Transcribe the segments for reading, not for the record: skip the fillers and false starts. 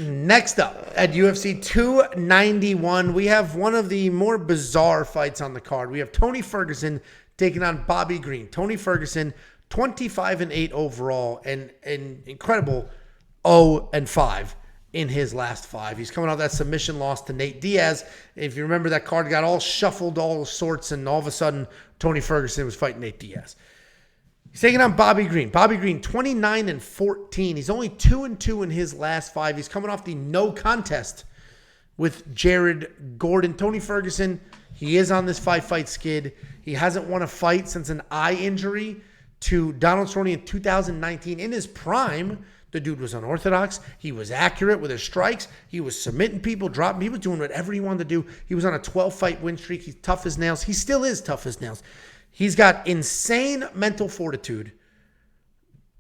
Next up at UFC 291, we have one of the more bizarre fights on the card. We have Tony Ferguson taking on Bobby Green. Tony Ferguson, 25-8 overall, and an incredible 0-5 in his last 5. He's coming off that submission loss to Nate Diaz. If you remember, that card got all shuffled, all sorts, and all of a sudden, Tony Ferguson was fighting Nate Diaz. He's taking on Bobby Green. Bobby Green, 29-14. He's only 2-2 in his last 5. He's coming off the no contest with Jared Gordon. Tony Ferguson, he is on this 5-fight skid. He hasn't won a fight since an eye injury to Donald Cerrone in 2019. In his prime, the dude was unorthodox. He was accurate with his strikes. He was submitting people, dropping. He was doing whatever he wanted to do. He was on a 12-fight win streak. He's tough as nails. He still is tough as nails. He's got insane mental fortitude.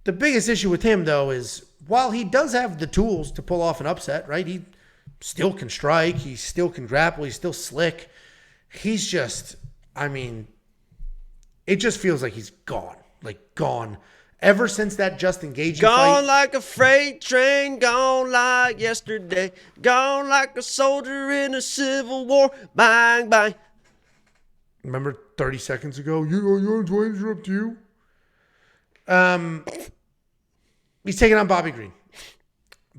The biggest issue with him, though, is while he does have the tools to pull off an upset, right? He still can strike. He still can grapple. He's still slick. He's just, it just feels like he's gone. Like, gone. Ever since that Justin Gaethje fight. Gone like a freight train, gone like yesterday. Gone like a soldier in a civil war. Bang, bang. Remember 30 seconds ago? You interrupt you. He's taking on Bobby Green.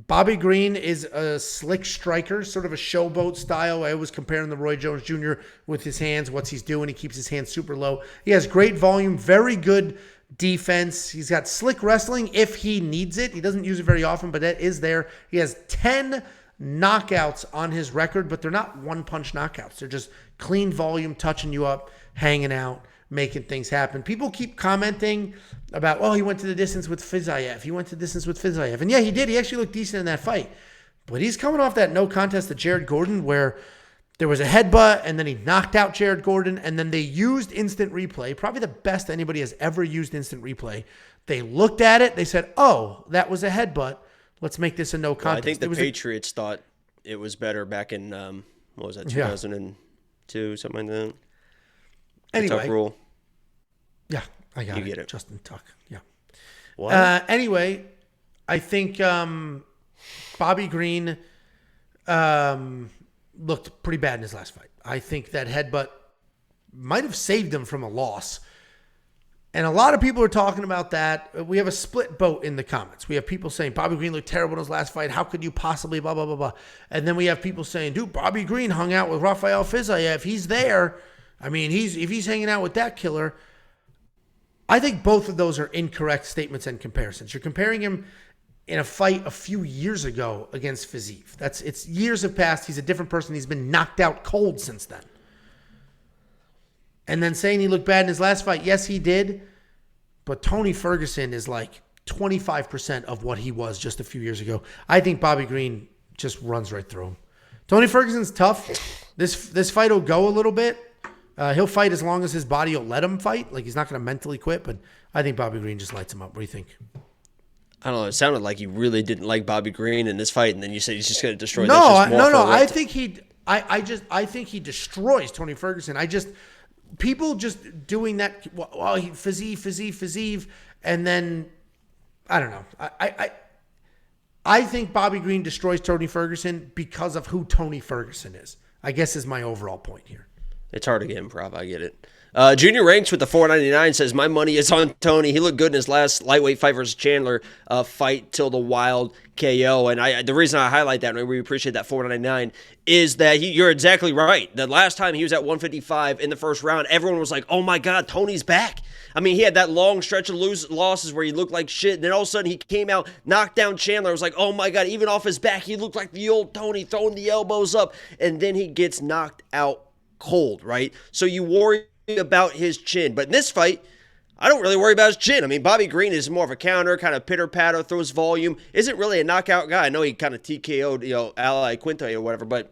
Bobby Green is a slick striker, sort of a showboat style. I always compare him to Roy Jones Jr. with his hands, what's he's doing. He keeps his hands super low. He has great volume, very good defense. He's got slick wrestling if he needs it. He doesn't use it very often, but that is there. He has 10 knockouts on his record, but they're not one-punch knockouts. They're just clean volume, touching you up, hanging out, making things happen. People keep commenting about, oh, he went to the distance with Fiziev. He went to the distance with Fiziev. And yeah, he did. He actually looked decent in that fight. But he's coming off that no contest to Jared Gordon where there was a headbutt and then he knocked out Jared Gordon and then they used instant replay, probably the best anybody has ever used instant replay. They looked at it. They said, oh, that was a headbutt. Let's make this a no contest. Well, I think the Patriots thought it was better back in, 2002, something like that. Anyway. Tuck rule. Yeah, I got it. You get it. Justin Tuck, yeah. What? Anyway, I think Bobby Green looked pretty bad in his last fight. I think that headbutt might have saved him from a loss. And a lot of people are talking about that. We have a split boat in the comments. We have people saying Bobby Green looked terrible in his last fight. How could you possibly blah, blah, blah, blah. And then we have people saying, dude, Bobby Green hung out with Rafael Fiziev. He's there. If he's hanging out with that killer. I think both of those are incorrect statements and comparisons. You're comparing him in a fight a few years ago against Fiziev. It's years have passed. He's a different person. He's been knocked out cold since then. And then saying he looked bad in his last fight, yes, he did. But Tony Ferguson is like 25% of what he was just a few years ago. I think Bobby Green just runs right through him. Tony Ferguson's tough. This fight will go a little bit. He'll fight as long as his body will let him fight. Like, he's not going to mentally quit, but I think Bobby Green just lights him up. What do you think? I don't know. It sounded like you really didn't like Bobby Green in this fight, and then you said he's just going to destroy. No. I think he destroys Tony Ferguson. People just doing that. Well, he Fiziev, and then I don't know. I think Bobby Green destroys Tony Ferguson because of who Tony Ferguson is. I guess is my overall point here. It's hard to get improv. I get it. Junior Ranks with the $4.99 says, my money is on Tony. He looked good in his last lightweight fight versus Chandler fight till the wild KO. And the reason I highlight that, and we appreciate that $4.99, is that you're exactly right. The last time he was at 155 in the first round, everyone was like, oh my God, Tony's back. He had that long stretch of losses where he looked like shit. And then all of a sudden he came out, knocked down Chandler. I was like, oh my God, even off his back, he looked like the old Tony throwing the elbows up. And then he gets knocked out cold, right? So you worry about his chin. But in this fight, I don't really worry about his chin. Bobby Green is more of a counter, kind of pitter-patter, throws volume. Isn't really a knockout guy. I know he kind of TKO'd, Ally Quinte or whatever, but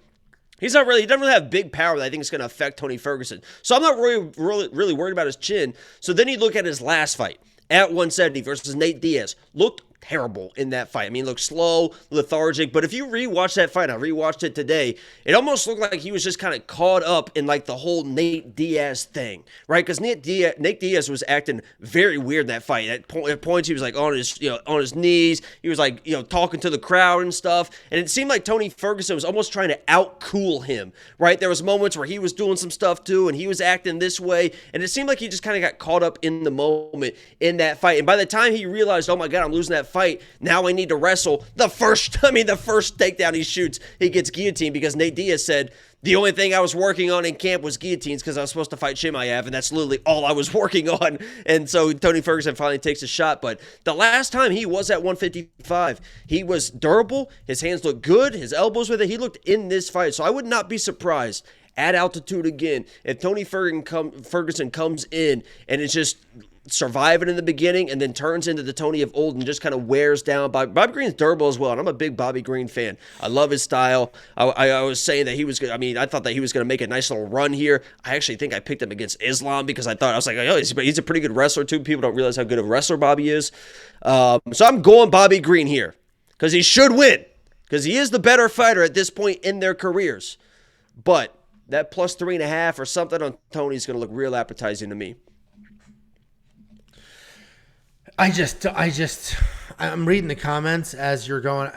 he doesn't really have big power that I think is going to affect Tony Ferguson. So I'm not really worried about his chin. So then you look at his last fight at 170 versus Nate Diaz. Looked terrible in that fight. I mean, he looked slow, lethargic. But if you rewatch that fight, I rewatched it today, it almost looked like he was just kind of caught up in like the whole Nate Diaz thing, right? Because Nate Diaz was acting very weird in that fight. At points, he was like on his knees. He was like, talking to the crowd and stuff. And it seemed like Tony Ferguson was almost trying to outcool him, right? There was moments where he was doing some stuff too, and he was acting this way. And it seemed like he just kind of got caught up in the moment in that fight. And by the time he realized, oh my God, I'm losing that fight, now I need to wrestle, the first takedown he shoots, he gets guillotined because Nate Diaz said, the only thing I was working on in camp was guillotines because I was supposed to fight Chimaev, and that's literally all I was working on. And so Tony Ferguson finally takes a shot. But the last time he was at 155, he was durable. His hands looked good. His elbows with it. He looked in this fight. So I would not be surprised at altitude again if Tony Ferguson comes in and it's just surviving in the beginning and then turns into the Tony of old and just kind of wears down. Bobby Green's durable as well, and I'm a big Bobby Green fan. I love his style. I was saying that he was good. I mean, I thought that he was going to make a nice little run here. I actually think I picked him against Islam because I was like, oh, he's a pretty good wrestler too. People don't realize how good of a wrestler Bobby is. So I'm going Bobby Green here because he should win because he is the better fighter at this point in their careers. But that plus 3.5 or something on Tony is going to look real appetizing to me. I'm reading the comments as you're going.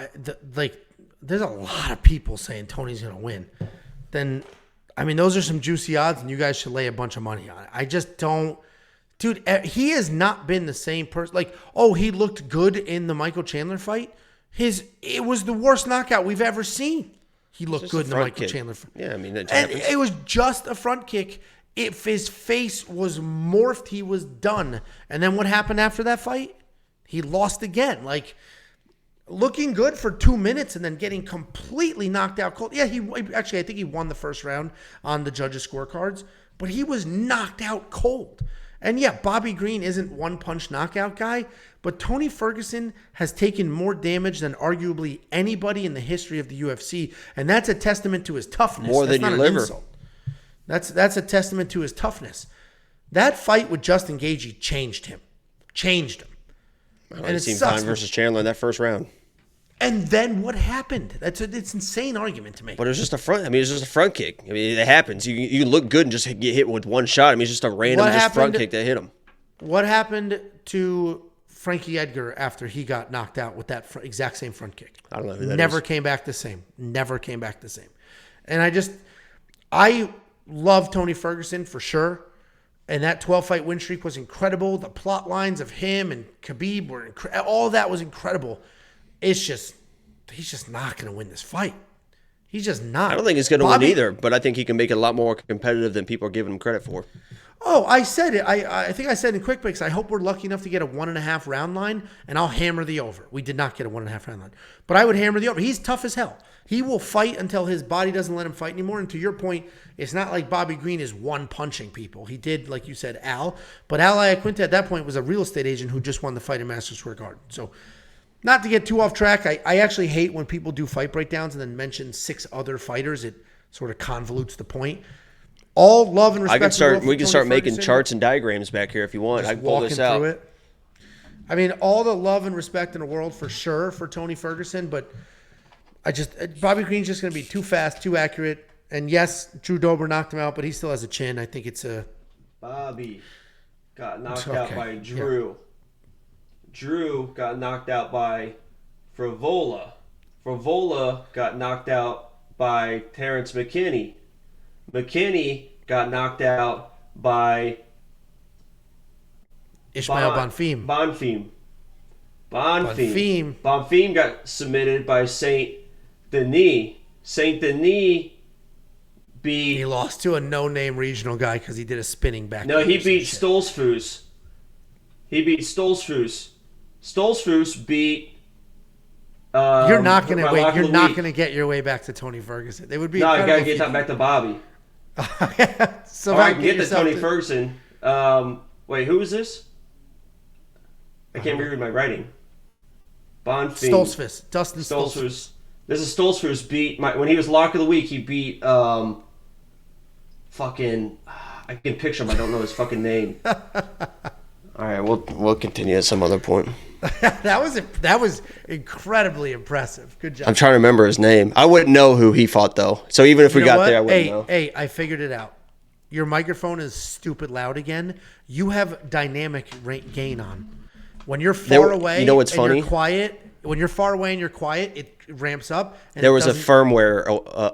There's a lot of people saying Tony's going to win. Then, I mean, those are some juicy odds, and you guys should lay a bunch of money on it. I just don't. Dude, he has not been the same person. Like, oh, he looked good in the Michael Chandler fight. It was the worst knockout we've ever seen. He looked good in the Michael Chandler fight. Yeah, I mean, that and happens. It was just a front kick. If his face was morphed, he was done. And then what happened after that fight? He lost again. Like, looking good for 2 minutes and then getting completely knocked out cold. Yeah, I think he won the first round on the judges' scorecards, but he was knocked out cold. And yeah, Bobby Green isn't one-punch knockout guy, but Tony Ferguson has taken more damage than arguably anybody in the history of the UFC, and that's a testament to his toughness. More than your liver. Insult. That's a testament to his toughness. That fight with Justin Gaethje changed him. Well, and it seemed fine versus Chandler in that first round. And then what happened? It's an insane argument to make. But it was just a front. I mean, it was just a front kick. I mean, it happens. You look good and just get hit with one shot. I mean, it's just a random front kick that hit him. What happened to Frankie Edgar after he got knocked out with that exact same front kick? I don't know who that Never is. came back the same. Never came back the same. And I love Tony Ferguson for sure. And that 12-fight win streak was incredible. The plot lines of him and Khabib were all that was incredible. He's just not going to win this fight. He's just not. I don't think he's going to win either, but I think he can make it a lot more competitive than people are giving him credit for. Oh, I said it. I think I said in Quick Picks, I hope we're lucky enough to get a 1.5 round line, and I'll hammer the over. We did not get a 1.5 round line, but I would hammer the over. He's tough as hell. He will fight until his body doesn't let him fight anymore. And to your point, it's not like Bobby Green is one-punching people. He did, like you said, Al. But Al Iaquinta at that point was a real estate agent who just won the fight in Madison Square Garden. So not to get too off track, I actually hate when people do fight breakdowns and then mention 6 other fighters. It sort of convolutes the point. All love and respect. We can start making charts and diagrams back here if you want. I can pull this out. Through it. I mean, all the love and respect in the world for sure for Tony Ferguson, but Bobby Green's just going to be too fast, too accurate. And yes, Drew Dober knocked him out, but he still has a chin. I think it's a... Bobby got knocked out by Drew. Yeah. Drew got knocked out by Frivola. Frivola got knocked out by Terrence McKinney. McKinney got knocked out by Ismail Bonfim. Bonfim got submitted by Saint Denis. Saint Denis beat... He lost to a no-name regional guy because he did a spinning back. No, he beat Stolzfus. Stolzfus beat... you're not gonna get your way back to Tony Ferguson. It would be no. You gotta get back to Bobby. So I can get to Tony Ferguson. Wait, who is this? I can't read my writing. Bonfim. Stolzfus. Dustin Stolzfus. This is Stolzfus beat when he was lock of the week. He beat fucking. I can picture him. I don't know his fucking name. All right, we'll continue at some other point. That was incredibly impressive. Good job. I'm trying to remember his name. I wouldn't know who he fought though. So even if we got there, I wouldn't know. Hey, I figured it out. Your microphone is stupid loud again. You have dynamic gain on. When you're far away, you know what's and funny? You're quiet. When you're far away and you're quiet, it ramps up. And There was a firmware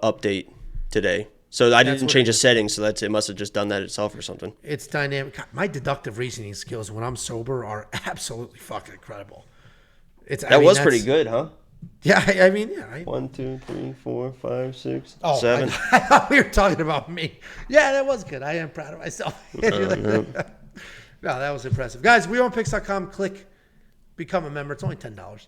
update today. So I didn't change the is. settings, so it must have just done that itself or something. It's dynamic. God, my deductive reasoning skills when I'm sober are absolutely fucking incredible. That was pretty good, huh? Yeah, I mean, yeah. 1, 2, 3, 4, 5, 6, Oh, 7. I thought we were talking about me. Yeah, that was good. I am proud of myself. No, that was impressive. Guys, weonpicks.com. Click become a member. It's only $10.